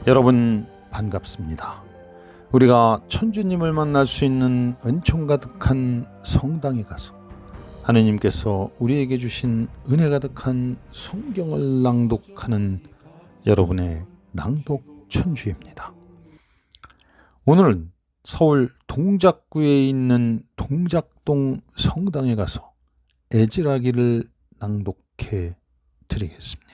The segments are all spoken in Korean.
여러분 반갑습니다. 우리가 천주님을 만날 수 있는 은총 가득한 성당에 가서 하느님께서 우리에게 주신 은혜 가득한 성경을 낭독하는 여러분의 낭독 천주입니다. 오늘은 서울 동작구에 있는 동작동 성당에 가서 에즈라기를 낭독해 드리겠습니다.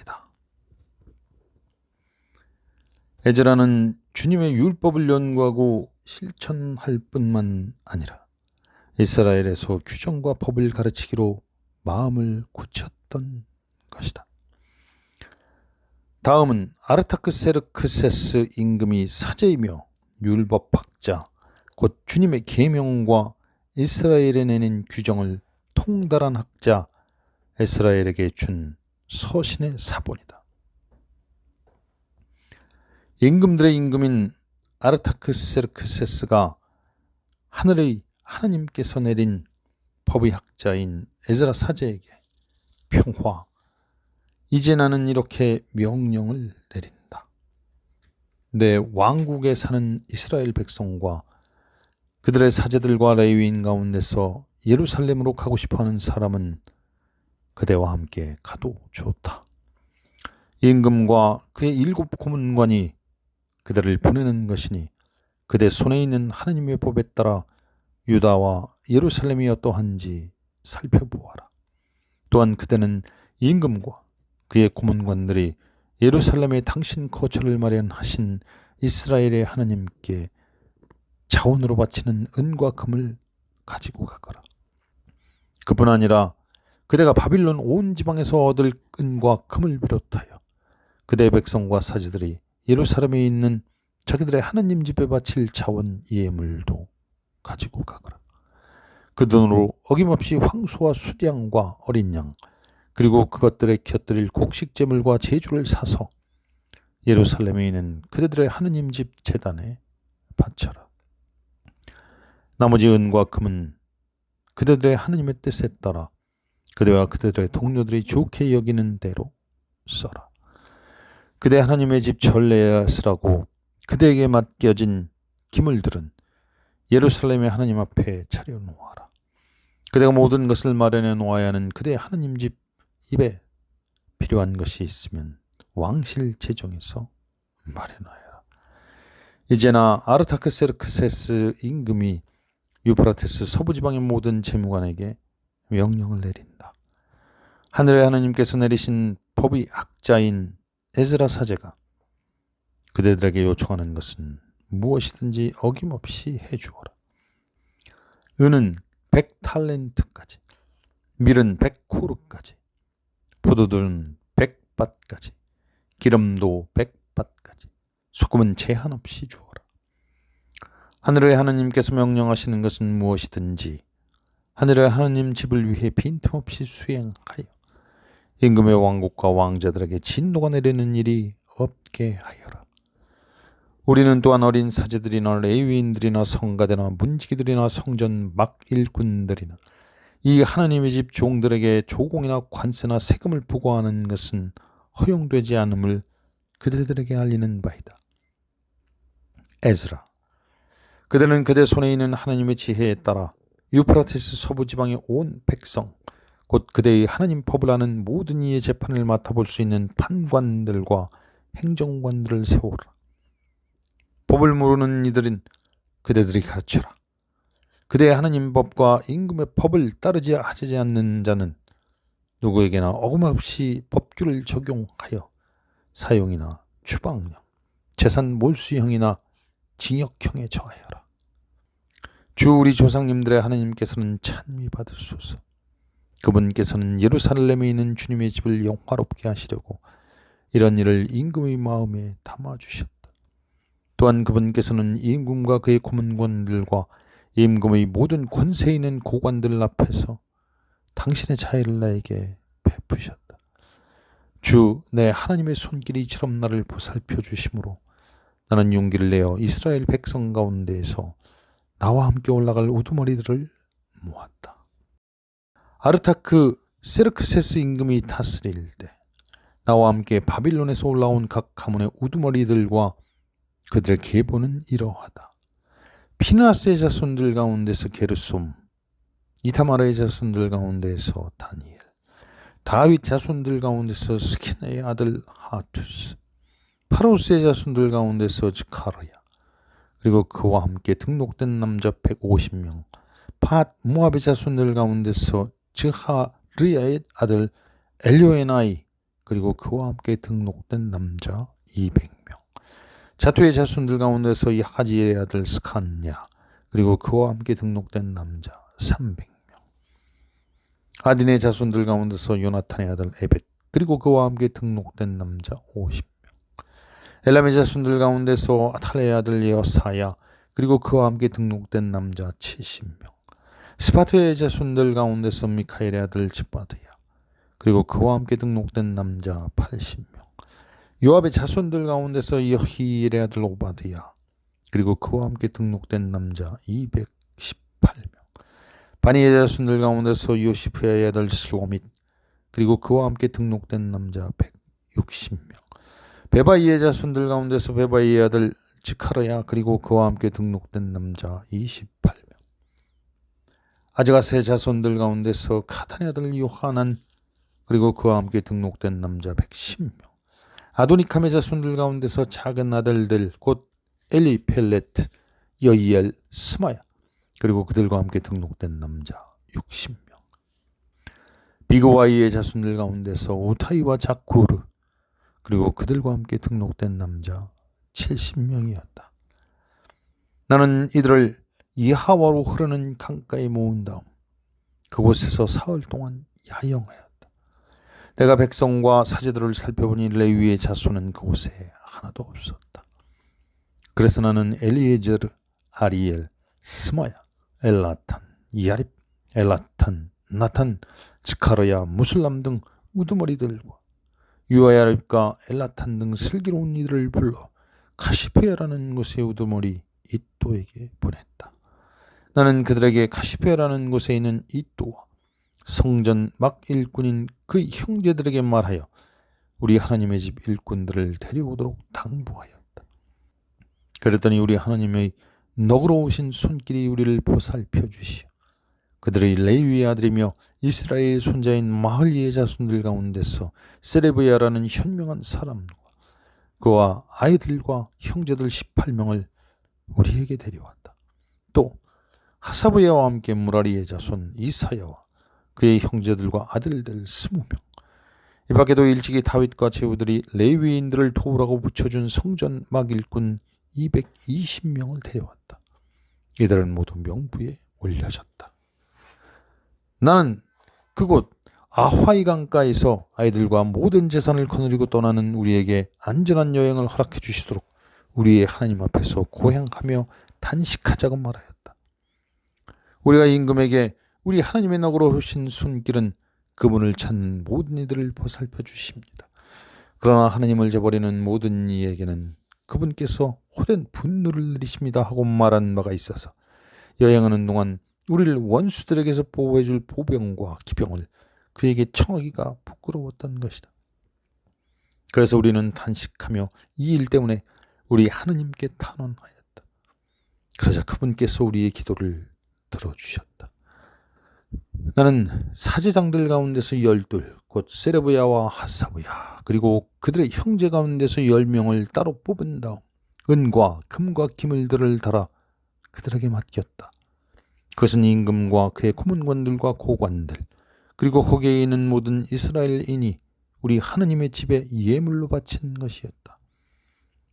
에즈라는 주님의 율법을 연구하고 실천할 뿐만 아니라 이스라엘에서 규정과 법을 가르치기로 마음을 굳혔던 것이다. 다음은 아르타크세르크세스 임금이 사제이며 율법학자, 곧 주님의 계명과 이스라엘에 내린 규정을 통달한 학자 에스라엘에게 준 서신의 사본이다. 임금들의 임금인 아르타크세르크세스가 하늘의 하나님께서 내린 법의 학자인 에즈라 사제에게 평화, 이제 나는 이렇게 명령을 내린다. 내 왕국에 사는 이스라엘 백성과 그들의 사제들과 레위인 가운데서 예루살렘으로 가고 싶어하는 사람은 그대와 함께 가도 좋다. 임금과 그의 7 고문관이 그들을 보내는 것이니 그대 손에 있는 하나님의 법에 따라 유다와 예루살렘이 어떠한지 살펴보아라. 또한 그대는 임금과 그의 고문관들이 예루살렘에 당신 거처를 마련하신 이스라엘의 하나님께 자원으로 바치는 은과 금을 가지고 가거라. 그뿐 아니라 그대가 바빌론 온 지방에서 얻을 은과 금을 비롯하여 그대의 백성과 사제들이 예루살렘에 있는 자기들의 하나님 집에 바칠 자원 예물도 가지고 가거라. 그 돈으로 어김없이 황소와 수량과 어린 양 그리고 그것들에 곁들일 곡식 제물과 제주를 사서 예루살렘에 있는 그들의 하나님 집 제단에 바쳐라. 나머지 은과 금은 그들의 하나님의 뜻에 따라 그대와 그들의 동료들이 좋게 여기는 대로 써라. 그대 하나님의 집 전레스라고 그대에게 맡겨진 기물들은 예루살렘의 하나님 앞에 차려놓아라. 그대가 모든 것을 마련해 놓아야 하는 그대 하나님 집 입에 필요한 것이 있으면 왕실 재정에서 마련하여라. 이제나 아르타크세르크세스 임금이 유프라테스 서부지방의 모든 재무관에게 명령을 내린다. 하늘의 하나님께서 내리신 법의 학자인 에즈라 사제가 그대들에게 요청하는 것은 무엇이든지 어김없이 해주어라. 은은 100탈렌트까지, 밀은 100코르까지, 포도들은 100밭까지, 기름도 100밭까지, 소금은 제한 없이 주어라. 하늘의 하나님께서 명령하시는 것은 무엇이든지 하늘의 하나님 집을 위해 빈틈없이 수행하여 임금의 왕국과 왕자들에게 진노가 내리는 일이 없게 하여라. 우리는 또한 어린 사제들이나 레위인들이나 성가대나 문지기들이나 성전 막 일꾼들이나 이 하나님의 집 종들에게 조공이나 관세나 세금을 부과하는 것은 허용되지 않음을 그대들에게 알리는 바이다. 에즈라, 그대는 그대 손에 있는 하나님의 지혜에 따라 유프라테스 서부지방의 온 백성 곧 그대의 하나님 법을 아는 모든 이의 재판을 맡아볼 수 있는 판관들과 행정관들을 세우라. 법을 모르는 이들은 그대들이 가르쳐라. 그대의 하나님 법과 임금의 법을 따르지 하지 않는 자는 누구에게나 어김없이 법규를 적용하여 사형이나 추방령, 재산 몰수형이나 징역형에 처하여라. 주 우리 조상님들의 하나님께서는 찬미 받으소서. 그분께서는 예루살렘에 있는 주님의 집을 영화롭게 하시려고 이런 일을 임금의 마음에 담아주셨다. 또한 그분께서는 임금과 그의 고문관들과 임금의 모든 권세 있는 고관들 앞에서 당신의 자애를 나에게 베푸셨다. 주 내 하나님의 손길이 이처럼 나를 보살펴 주심으로 나는 용기를 내어 이스라엘 백성 가운데에서 나와 함께 올라갈 우두머리들을 모았다. 아르타크세르크세스 임금이 다스릴 때 나와 함께 바빌론에서 올라온 각 가문의 우두머리들과 그들의 계보는 이러하다. 피느하스의 자손들 가운데서 게르솜, 이타마르의 자손들 가운데서 다니엘, 다윗 자손들 가운데서 스키나의 아들 하투스, 파로스의 자손들 가운데서 즈카르야, 그리고 그와 함께 등록된 남자 150명, 팟 모압의 자손들 가운데서 즈하르야의 아들 엘요에나이, 그리고 그와 함께 등록된 남자 200명, 자투의 자손들 가운데서 야하지의 아들 스칸야, 그리고 그와 함께 등록된 남자 300명, 아딘의 자손들 가운데서 요나탄의 아들 에벳, 그리고 그와 함께 등록된 남자 50명, 엘람의 자손들 가운데서 아탈레의 아들 여사야, 그리고 그와 함께 등록된 남자 70명, 스파트의 자손들 가운데서 미카엘의 아들 즈바드야, 그리고 그와 함께 등록된 남자 80명, 요압의 자손들 가운데서 여히엘의 아들 오바드야, 그리고 그와 함께 등록된 남자 218명, 바니의 자손들 가운데서 요시프의 아들 슬로밋, 그리고 그와 함께 등록된 남자 160명, 베바이의 자손들 가운데서 베바이의 아들 지카르야, 그리고 그와 함께 등록된 남자 28명, 아즈가스의 자손들 가운데서 카탄의 아들 요하난, 그리고 그와 함께 등록된 남자 110명, 아도니캄의 자손들 가운데서 작은 아들들 곧 엘리펠렛, 여이엘, 스마야, 그리고 그들과 함께 등록된 남자 60명, 비고와이의 자손들 가운데서 오타이와 자쿠르, 그리고 그들과 함께 등록된 남자 70명이었다. 나는 이들을 이하와로 흐르는 강가에 모은 다음 그곳에서 사흘 동안 야영하였다. 내가 백성과 사제들을 살펴보니 레위의 자손은 그곳에 하나도 없었다. 그래서 나는 엘리에제르, 아리엘, 스마야, 엘라탄, 야립, 엘라탄, 나탄, 즈카르야, 무슬람 등 우두머리들과 유아야립과 엘라탄 등 슬기로운 이들을 불러 카시페아라는 곳의 우두머리 이또에게 보냈다. 나는 그들에게 카시페아라는 곳에 있는 이또와 성전 막 일꾼인 그 형제들에게 말하여 우리 하나님의 집 일꾼들을 데려오도록 당부하였다. 그랬더니 우리 하나님의 너그러우신 손길이 우리를 보살펴 주시어 그들의 레위의 아들이며 이스라엘의 손자인 마흘리의 자손들 가운데서 세레브야라는 현명한 사람과 그와 아이들과 형제들 18명을 우리에게 데려왔다. 또 하사브야와 함께 무라리의 자손 이사야와 그의 형제들과 아들들 20명, 이 밖에도 일찍이 다윗과 제후들이 레위인들을 도우라고 붙여준 성전 막 일꾼 220명을 데려왔다. 이들은 모두 명부에 올려졌다. 나는 그곳 아화이 강가에서 아이들과 모든 재산을 거느리고 떠나는 우리에게 안전한 여행을 허락해 주시도록 우리의 하나님 앞에서 고향하며 단식하자고 말하였다. 우리가 임금에게 우리 하나님의 너그러우신 손길은 그분을 찾는 모든 이들을 보살펴 주십니다. 그러나 하나님을 저버리는 모든 이에게는 그분께서 호된 분노를 내리십니다 하고 말한 바가 있어서 여행하는 동안 우리를 원수들에게서 보호해 줄 보병과 기병을 그에게 청하기가 부끄러웠던 것이다. 그래서 우리는 단식하며 이 일 때문에 우리 하나님께 탄원하였다. 그러자 그분께서 우리의 기도를 들어주셨다. 나는 사제장들 가운데서 12, 곧 세레브야와 하사브야, 그리고 그들의 형제 가운데서 10명을 따로 뽑은 다음 은과 금과 기물들을 달아 그들에게 맡겼다. 그것은 임금과 그의 고문관들과 고관들, 그리고 거기에 있는 모든 이스라엘인이 우리 하나님의 집에 예물로 바친 것이었다.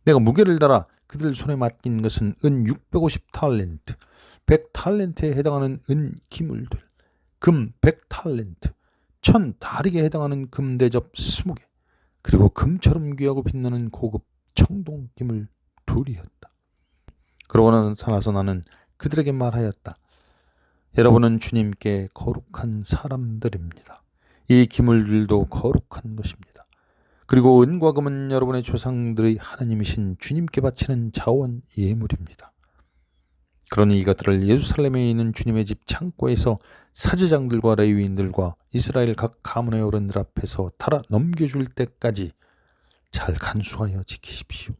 내가 무게를 달아 그들 손에 맡긴 것은 은 650탈렌트, 100탈렌트에 해당하는 은 기물들, 금 100탈렌트, 1000다릭에 해당하는 금대접 20개, 그리고 금처럼 귀하고 빛나는 고급 청동 기물 2이었다. 그러고 나서 나는 그들에게 말하였다. 여러분은 주님께 거룩한 사람들입니다. 이 기물들도 거룩한 것입니다. 그리고 은과 금은 여러분의 조상들의 하나님이신 주님께 바치는 자원 예물입니다. 그러니 이것들을 예루살렘에 있는 주님의 집 창고에서 사제장들과 레위인들과 이스라엘 각 가문의 어른들 앞에서 달아 넘겨줄 때까지 잘 간수하여 지키십시오.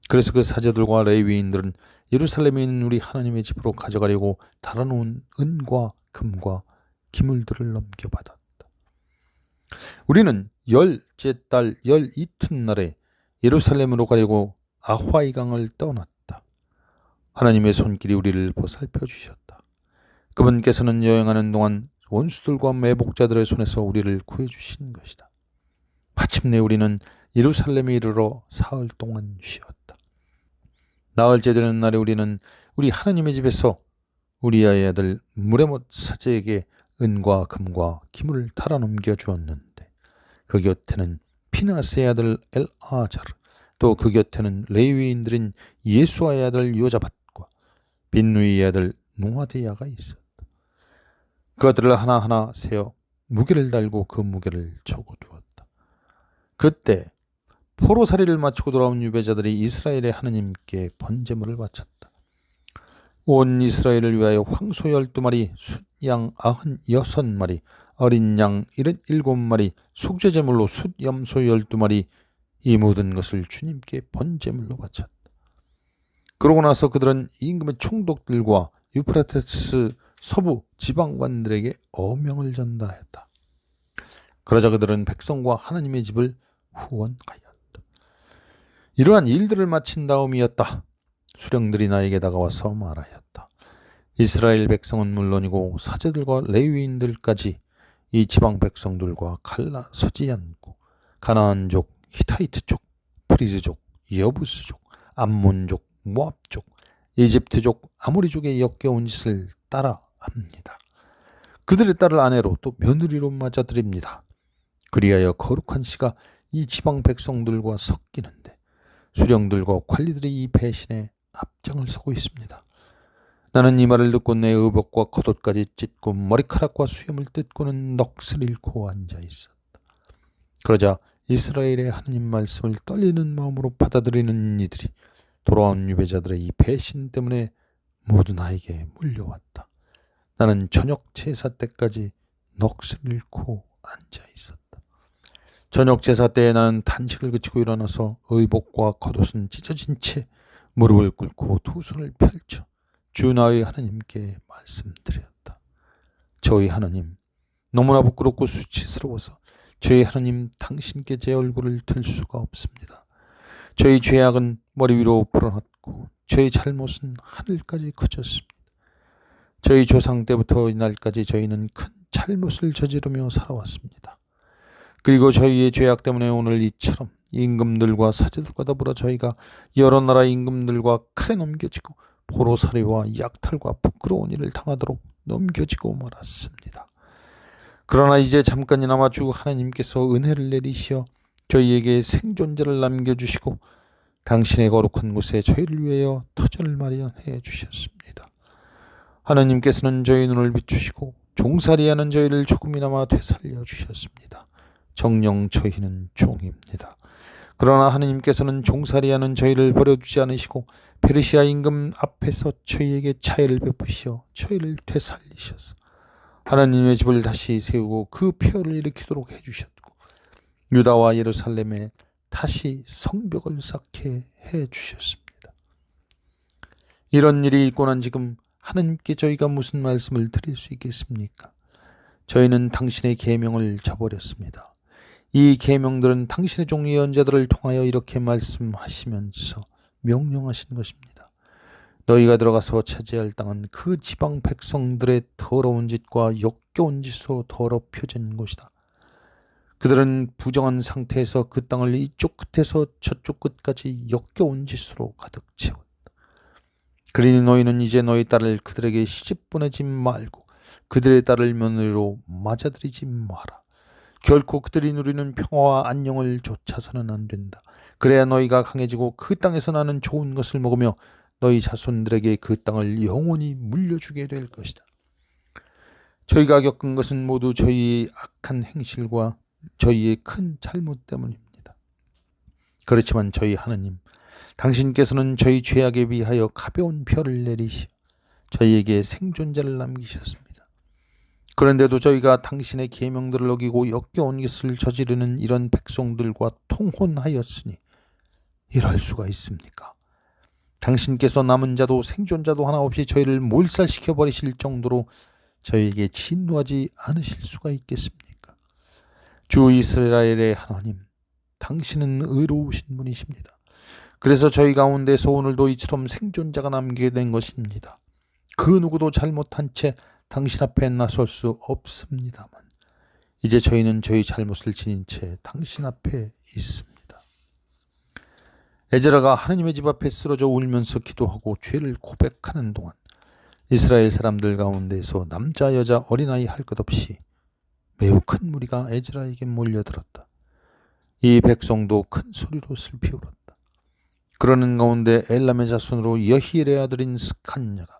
그래서 그 사제들과 레위인들은 예루살렘에 있는 우리 하나님의 집으로 가져가려고 달아놓은 은과 금과 기물들을 넘겨받았다. 우리는 열째 달 12헙날에 예루살렘으로 가려고 아화이강을 떠났다. 하나님의 손길이 우리를 보살펴 주셨다. 그분께서는 여행하는 동안 원수들과 매복자들의 손에서 우리를 구해주신 것이다. 마침내 우리는 예루살렘에 이르러 사흘 동안 쉬었다. 나흘째 되는 날에 우리는 우리 하나님의 집에서 우리아의 아들 무레못 사제에게 은과 금과 기물을 달아 넘겨 주었는데 그 곁에는 피나스의 아들 엘아자르, 또 그 곁에는 레위인들인 예수아의 아들 요자밧과 빈누이의 아들 노아디야가 있었다. 그들을 하나하나 세어 무게를 달고 그 무게를 적어두었다. 그때 포로살이를 마치고 돌아온 유배자들이 이스라엘의 하느님께 번제물을 바쳤다. 온 이스라엘을 위하여 황소 12마리, 숫양 96마리, 어린 양 77마리, 속죄제물로 숫염소 12마리, 이 모든 것을 주님께 번제물로 바쳤다. 그러고 나서 그들은 임금의 총독들과 유프라테스 서부 지방관들에게 어명을 전달했다. 그러자 그들은 백성과 하나님의 집을 후원하였다. 이러한 일들을 마친 다음이었다. 수령들이 나에게 다가와서 말하였다. 이스라엘 백성은 물론이고 사제들과 레위인들까지 이 지방 백성들과 갈라서지 않고 가나안족, 히타이트족, 프리즈족, 여부스족, 암몬족, 모압족, 이집트족, 아모리족의 역겨운 짓을 따라합니다. 그들의 딸을 아내로 또 며느리로 맞아들입니다. 그리하여 거룩한 씨가 이 지방 백성들과 섞이는데 수령들과 관리들이 이 배신에 앞장을 서고 있습니다. 나는 이 말을 듣고 내 의복과 겉옷까지 찢고 머리카락과 수염을 뜯고는 넋을 잃고 앉아 있었다. 그러자 이스라엘의 하나님 말씀을 떨리는 마음으로 받아들이는 이들이 돌아온 유배자들의 이 배신 때문에 모두 나에게 몰려왔다. 나는 저녁 제사 때까지 넋을 잃고 앉아 있었다. 저녁 제사 때에 나는 단식을 그치고 일어나서 의복과 겉옷은 찢어진 채 무릎을 꿇고 두 손을 펼쳐 주 나의 하나님께 말씀드렸다. 저희 하나님, 너무나 부끄럽고 수치스러워서 저희 하나님 당신께 제 얼굴을 들 수가 없습니다. 저희 죄악은 머리 위로 불어났고 저희 잘못은 하늘까지 커졌습니다. 저희 조상 때부터 이날까지 저희는 큰 잘못을 저지르며 살아왔습니다. 그리고 저희의 죄악 때문에 오늘 이처럼 임금들과 사제들과 더불어 저희가 여러 나라 임금들과 칼에 넘겨지고 포로살이와 약탈과 부끄러운 일을 당하도록 넘겨지고 말았습니다. 그러나 이제 잠깐이나마 주 하나님께서 은혜를 내리시어 저희에게 생존자를 남겨주시고 당신의 거룩한 곳에 저희를 위하여 터전을 마련해 주셨습니다. 하나님께서는 저희 눈을 비추시고 종살이하는 저희를 조금이나마 되살려 주셨습니다. 정녕 저희는 종입니다. 그러나 하나님께서는 종살이하는 저희를 버려두지 않으시고 페르시아 임금 앞에서 저희에게 차혜를 베푸시어 저희를 되살리셔서 하나님의 집을 다시 세우고 그 폐허를 일으키도록 해주셨고 유다와 예루살렘에 다시 성벽을 쌓게 해주셨습니다. 이런 일이 있고 난 지금 하나님께 저희가 무슨 말씀을 드릴 수 있겠습니까? 저희는 당신의 계명을 저버렸습니다. 이 계명들은 당신의 종 예언자들을 통하여 이렇게 말씀하시면서 명령하신 것입니다. 너희가 들어가서 차지할 땅은 그 지방 백성들의 더러운 짓과 역겨운 짓으로 더럽혀진 곳이다. 그들은 부정한 상태에서 그 땅을 이쪽 끝에서 저쪽 끝까지 역겨운 짓으로 가득 채웠다. 그러니 너희는 이제 너희 딸을 그들에게 시집 보내지 말고 그들의 딸을 며느리로 맞아들이지 마라. 결코 그들이 누리는 평화와 안녕을 좇아서는 안 된다. 그래야 너희가 강해지고 그 땅에서 나는 좋은 것을 먹으며 너희 자손들에게 그 땅을 영원히 물려주게 될 것이다. 저희가 겪은 것은 모두 저희의 악한 행실과 저희의 큰 잘못 때문입니다. 그렇지만 저희 하나님, 당신께서는 저희 죄악에 비하여 가벼운 벌을 내리시어 저희에게 생존자를 남기셨습니다. 그런데도 저희가 당신의 계명들을 어기고 역겨운 것을 저지르는 이런 백성들과 통혼하였으니 이럴 수가 있습니까? 당신께서 남은 자도 생존자도 하나 없이 저희를 몰살시켜 버리실 정도로 저희에게 진노하지 않으실 수가 있겠습니까? 주 이스라엘의 하나님, 당신은 의로우신 분이십니다. 그래서 저희 가운데서 오늘도 이처럼 생존자가 남게 된 것입니다. 그 누구도 잘못한 채 당신 앞에 나설 수 없습니다만 이제 저희는 저희 잘못을 지닌 채 당신 앞에 있습니다. 에즈라가 하나님의 집 앞에 쓰러져 울면서 기도하고 죄를 고백하는 동안 이스라엘 사람들 가운데서 남자 여자 어린아이 할 것 없이 매우 큰 무리가 에즈라에게 몰려들었다. 이 백성도 큰 소리로 슬피 울었다. 그러는 가운데 엘람의 자손으로 여히엘의 아들인 스칸냐가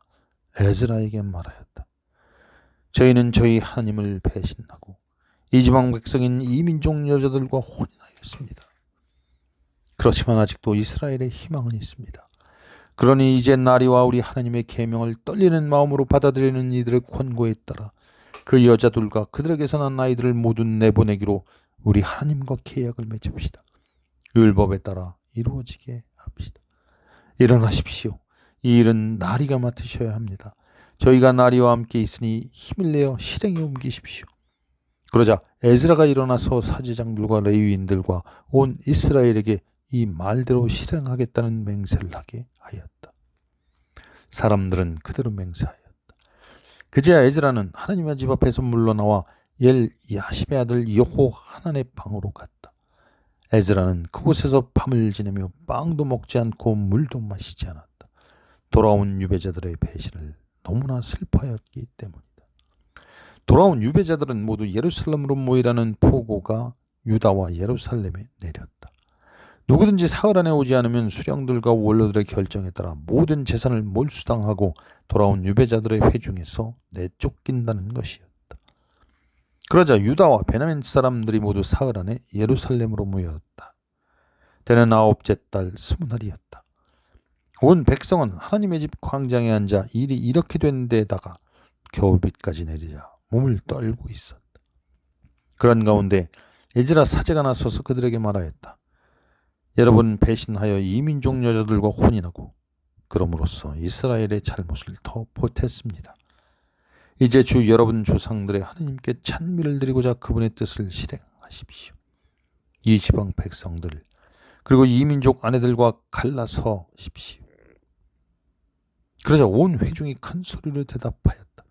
에즈라에게 말하였다. 저희는 저희 하나님을 배신하고 이 지방 백성인 이민족 여자들과 혼인하였습니다. 그렇지만 아직도 이스라엘의 희망은 있습니다. 그러니 이제 날이와 우리 하나님의 계명을 떨리는 마음으로 받아들이는 이들의 권고에 따라 그 여자들과 그들에게서 난 아이들을 모두 내보내기로 우리 하나님과 계약을 맺읍시다. 율법에 따라 이루어지게 합시다. 일어나십시오. 이 일은 나리가 맡으셔야 합니다. 저희가 나리와 함께 있으니 힘을 내어 실행에 옮기십시오. 그러자 에즈라가 일어나서 사제장들과 레위인들과 온 이스라엘에게 이 말대로 실행하겠다는 맹세를 하게 하였다. 사람들은 그대로 맹세하였다. 그제야 에즈라는 하나님의 집 앞에서 물러나와 엘 야십의 아들 여호 하난의 방으로 갔다. 에즈라는 그곳에서 밤을 지내며 빵도 먹지 않고 물도 마시지 않았다. 돌아온 유배자들의 배신을 너무나 슬퍼하였기 때문이다. 돌아온 유배자들은 모두 예루살렘으로 모이라는 포고가 유다와 예루살렘에 내렸다. 누구든지 사흘 안에 오지 않으면 수령들과 원로들의 결정에 따라 모든 재산을 몰수당하고 돌아온 유배자들의 회중에서 내쫓긴다는 것이었다. 그러자 유다와 베냐민 사람들이 모두 사흘 안에 예루살렘으로 모였다. 때는 9째 달 20날이었다. 온 백성은 하나님의 집 광장에 앉아 일이 이렇게 된 데다가 겨울비까지 내리자 몸을 떨고 있었다. 그런 가운데 에즈라 사제가 나서서 그들에게 말하였다. 여러분 배신하여 이민족 여자들과 혼인하고 그럼으로써 이스라엘의 잘못을 더 보탰습니다. 이제 주 여러분 조상들의 하나님께 찬미를 드리고자 그분의 뜻을 실행하십시오. 이 지방 백성들 그리고 이민족 아내들과 갈라서십시오. 그러자 온 회중이 큰 소리로 대답하였다.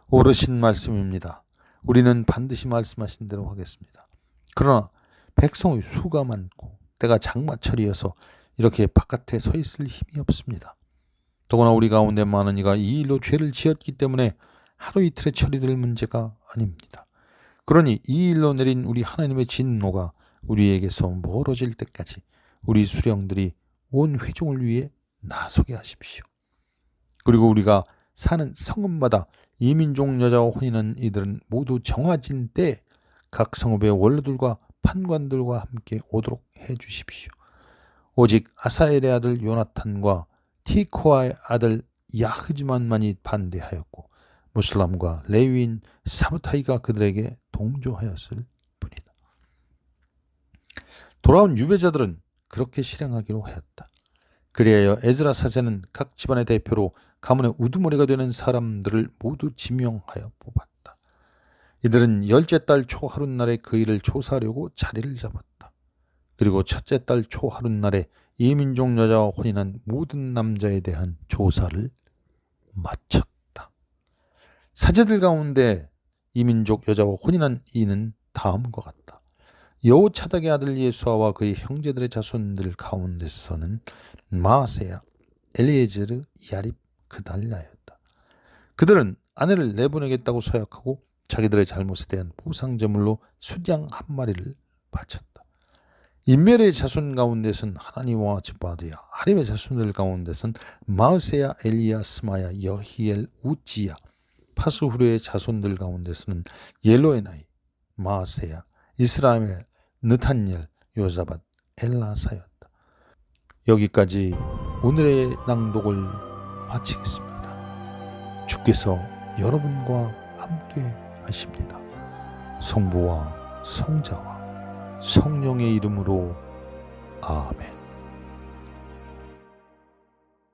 옳으신 말씀입니다. 우리는 반드시 말씀하신 대로 하겠습니다. 그러나 백성의 수가 많고 때가 장마철이어서 이렇게 바깥에 서 있을 힘이 없습니다. 더구나 우리 가운데 많은 이가 이 일로 죄를 지었기 때문에 하루 이틀에 처리될 문제가 아닙니다. 그러니 이 일로 내린 우리 하나님의 진노가 우리에게서 멀어질 때까지 우리 수령들이 온 회중을 위해 나서게 하십시오. 그리고 우리가 사는 성읍마다 이민족 여자와 혼인한 이들은 모두 정해진 때 각 성읍의 원로들과 판관들과 함께 오도록 해주십시오. 오직 아사엘의 아들 요나탄과 티코아의 아들 야흐지만만이 반대하였고 무슬람과 레위인 사부타이가 그들에게 동조하였을 뿐이다. 돌아온 유배자들은 그렇게 실행하기로 하였다. 그리하여 에즈라 사제는 각 집안의 대표로 가문의 우두머리가 되는 사람들을 모두 지명하여 뽑았다. 이들은 10째 달 초하룻날에 그 일을 조사하려고 자리를 잡았다. 그리고 첫째 달 초하룻날에 이민족 여자와 혼인한 모든 남자에 대한 조사를 마쳤다. 사제들 가운데 이민족 여자와 혼인한 이는 다음과 같다. 여호차닥의 아들 예수아와 그의 형제들의 자손들 가운데서는 마아세야, 엘리에제르, 야립, 그달라였다. 그들은 아내를 내보내겠다고 서약하고 자기들의 잘못에 대한 보상제물로 수양 한 마리를 바쳤다. 인멜의 자손 가운데선 하나니와 즈바드야, 하림의 자손들 가운데선 마으세야, 엘리야, 스마야, 여히엘, 우지야, 파스후르의 자손들 가운데서는 옐로에나이, 마아세야, 이스라엘, 느탄엘, 요자밧, 엘라사였다. 여기까지 오늘의 낭독을 마치겠습니다. 주께서 여러분과 함께 하십니다. 성부와 성자와 성령의 이름으로 아멘.